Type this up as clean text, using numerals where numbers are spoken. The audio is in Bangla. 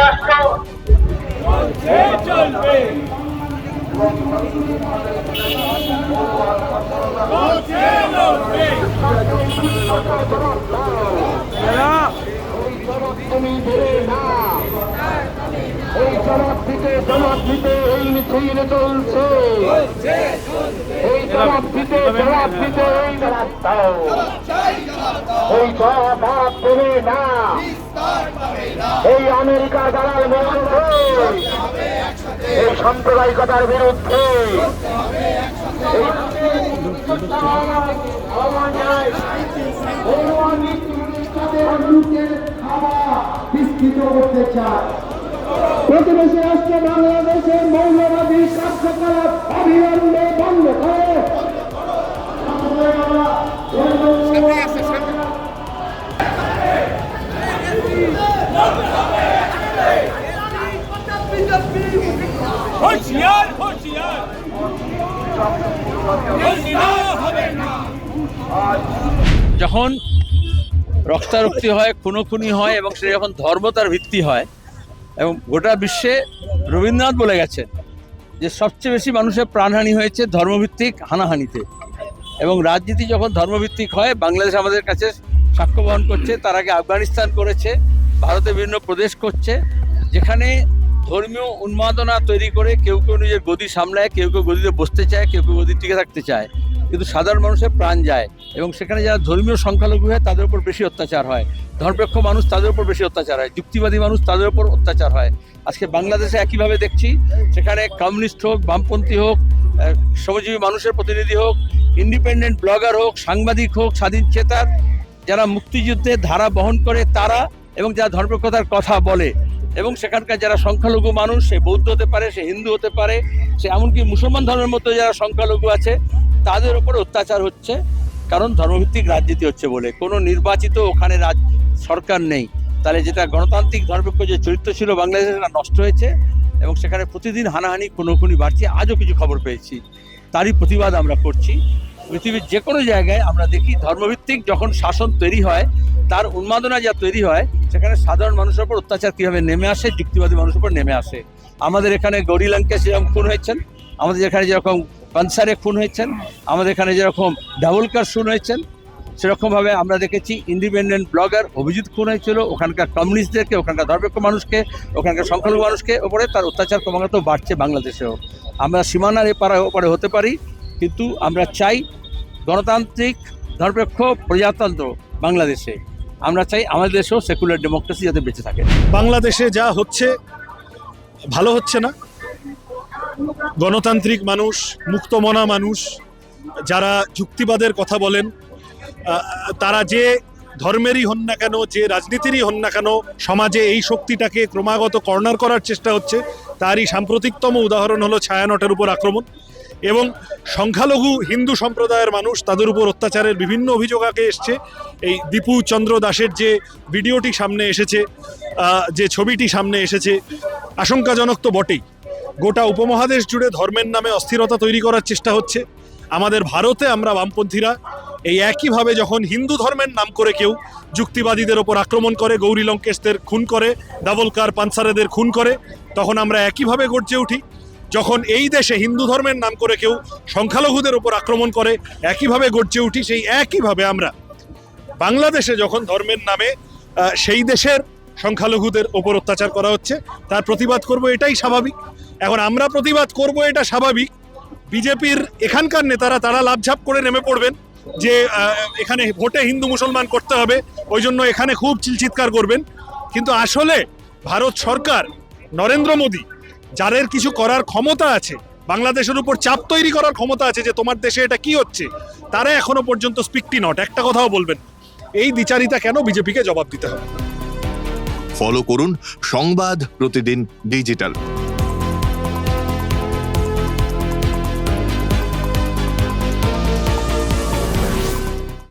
রাষ্ট্র চলবে তুমি ধরে না এই জবাব দিতে এই মিছিল চলছে এই জবাব দিতে এই জবাব দাও এই জবাব দেবে না এই আমেরিকা দালাল বিরুদ্ধে এই সাম্প্রদায়িকতার বিরুদ্ধে বিস্তৃত করতে চায় প্রতিবেশী রাষ্ট্র বাংলাদেশের মৌলবাদী কার্যকলাপ অবিলম্বে বন্ধ করে হুঁশিয়ার হুঁশিয়ার যখন রক্তারক্তি হয়, খুনোখুনি হয় এবং সেটা যখন ধর্ম তার ভিত্তি হয়, এবং গোটা বিশ্বে রবীন্দ্রনাথ বলে গেছেন যে সবচেয়ে বেশি মানুষের প্রাণহানি হয়েছে ধর্মভিত্তিক হানাহানিতে, এবং রাজনীতি যখন ধর্মভিত্তিক হয়, বাংলাদেশ আমাদের কাছে সাক্ষ্য বহন করছে। তার আগে আফগানিস্তান করেছে, ভারতে বিভিন্ন প্রদেশ করছে, যেখানে ধর্মীয় উন্মাদনা তৈরি করে কেউ কেউ নিজের গদি সামলায়, কেউ কেউ গদিতে বসতে চায়, কেউ কেউ গদি টিকে থাকতে চায়, কিন্তু সাধারণ মানুষের প্রাণ যায়। এবং সেখানে যারা ধর্মীয় সংখ্যালঘু হয় তাদের উপর বেশি অত্যাচার হয়, ধর্মনিরপেক্ষ মানুষ তাদের উপর বেশি অত্যাচার হয়, যুক্তিবাদী মানুষ তাদের উপর অত্যাচার হয়। আজকে বাংলাদেশে একইভাবে দেখছি, সেখানে কমিউনিস্ট হোক, বামপন্থী হোক, শ্রমজীবী মানুষের প্রতিনিধি হোক, ইন্ডিপেন্ডেন্ট ব্লগার হোক, সাংবাদিক হোক, স্বাধীন চেতার যারা মুক্তিযুদ্ধের ধারা বহন করে তারা, এবং যারা ধর্মনিরপেক্ষতার কথা বলে, এবং সেখানকার যারা সংখ্যালঘু মানুষ, সে বৌদ্ধ হতে পারে, সে হিন্দু হতে পারে, সে এমনকি মুসলমান ধর্মের মধ্যে যারা সংখ্যালঘু আছে তাদের উপর অত্যাচার হচ্ছে, কারণ ধর্মভিত্তিক রাজনীতি হচ্ছে বলে। কোনো নির্বাচিত ওখানে সরকার নেই। তাহলে যেটা গণতান্ত্রিক ধর্মনিরপেক্ষ যে চরিত্র ছিল বাংলাদেশে, সেটা নষ্ট হয়েছে, এবং সেখানে প্রতিদিন হানাহানি খুনোখুনি বাড়ছে। আজও কিছু খবর পেয়েছি, তারই প্রতিবাদ আমরা করছি। পৃথিবীর যে কোনো জায়গায় আমরা দেখি ধর্মভিত্তিক যখন শাসন তৈরি হয়, তার উন্মাদনা যা তৈরি হয়, সেখানে সাধারণ মানুষের উপর অত্যাচার কীভাবে নেমে আসে, যুক্তিবাদী মানুষের উপর নেমে আসে। আমাদের এখানে গৌরী লঙ্কেশ যেরকম খুন হয়েছেন, আমাদের এখানে যেরকম পানসারে খুন হয়েছেন, আমাদের এখানে যেরকম ডাবলকার খুন হয়েছেন, সেরকমভাবে আমরা দেখেছি ইন্ডিপেন্ডেন্ট ব্লগার অভিজিৎ খুন হয়েছিল। ওখানকার কমিউনিস্টদেরকে, ওখানকার ধর্মনিরপেক্ষ মানুষকে, ওখানকার সংখ্যালঘু মানুষকে ওপরে তার অত্যাচার ক্রমাগত বাড়ছে বাংলাদেশেও। আমরা সীমানার ওপারে হতে পারি, কিন্তু আমরা চাই গণতান্ত্রিক ধর্মনিরপেক্ষ প্রজাতন্ত্র বাংলাদেশে। আমরা চাই আমাদের দেশেও সেকুলার ডেমোক্রেসি যাতে বেঁচে থাকে। বাংলাদেশে যা হচ্ছে ভালো হচ্ছে না। গণতান্ত্রিক মানুষ, মুক্তমনা মানুষ যারা যুক্তিবাদের কথা বলেন, তারা যে ধর্মেরই হন না কেন, যে রাজনীতিরই হন না কেন, সমাজে এই শক্তিটাকে ক্রমাগত কর্নার করার চেষ্টা হচ্ছে। তারই সাম্প্রতিকতম উদাহরণ হলো ছায়ানটের উপর আক্রমণ, এবং সংখ্যালঘু হিন্দু সম্প্রদায়ের মানুষ, তাদের উপর অত্যাচারের বিভিন্ন অভিযোগ আগে এসছে। এই দীপু চন্দ্র দাসের যে ভিডিওটি সামনে এসেছে, যে ছবিটি সামনে এসেছে, আশঙ্কাজনক তো বটেই। গোটা উপমহাদেশ জুড়ে ধর্মের নামে অস্থিরতা তৈরি করার চেষ্টা হচ্ছে। আমাদের ভারতে আমরা বামপন্থীরা এই একইভাবে যখন হিন্দু ধর্মের নাম করে কেউ যুক্তিবাদীদের ওপর আক্রমণ করে, গৌরী লঙ্কেশদের খুন করে, ডাবলকার পানসারেদের খুন করে, তখন আমরা একইভাবে গর্জে উঠি। যখন এই দেশে হিন্দু ধর্মের নাম করে কেউ সংখ্যালঘুদের ওপর আক্রমণ করে, একইভাবে গর্জে উঠি। সেই একইভাবে আমরা বাংলাদেশে যখন ধর্মের নামে সেই দেশের সংখ্যালঘুদের ওপর অত্যাচার করা হচ্ছে, তার প্রতিবাদ করব, এটাই স্বাভাবিক। এখন আমরা প্রতিবাদ করব, এটা স্বাভাবিক। বিজেপির এখানকার নেতারা তারা লাফঝাপ করে নেমে পড়বেন যে এখানে ভোটে হিন্দু মুসলমান করতে হবে, ওই জন্য এখানে খুব চিৎকার করবেন। কিন্তু আসলে ভারত সরকার, নরেন্দ্র মোদী, যাদের কিছু করার ক্ষমতা আছে, বাংলাদেশের উপর চাপ তৈরি করার ক্ষমতা আছে যে তোমার দেশে এটা কি হচ্ছে, তারা এখনো পর্যন্ত স্পিকটি নট, একটা কথাও বলবেন। এই দ্বিচারিতা কেন বিজেপিকে জবাব দিতে হবে। ফলো করুন সংবাদ প্রতিদিন ডিজিটাল।